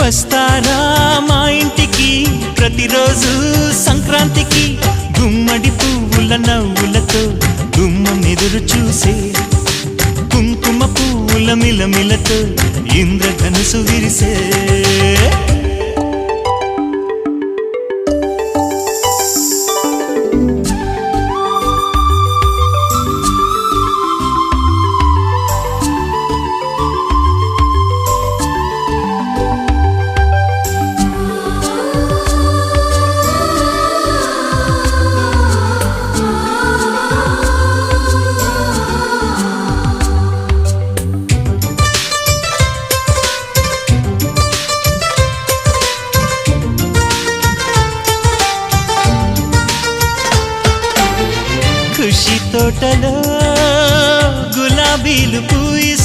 వస్తారా మా ఇంటికి ప్రతిరోజు సంక్రాంతికి గుమ్మడి పువ్వుల నవ్వులతో గుమ్మం ఎదురు చూసే కుంకుమ పువ్వుల మిలమిలతో ఇంద్రధనుసు విరిసే ఖుషి తోటలో గులాబీలు పూయిస్తున్నాయి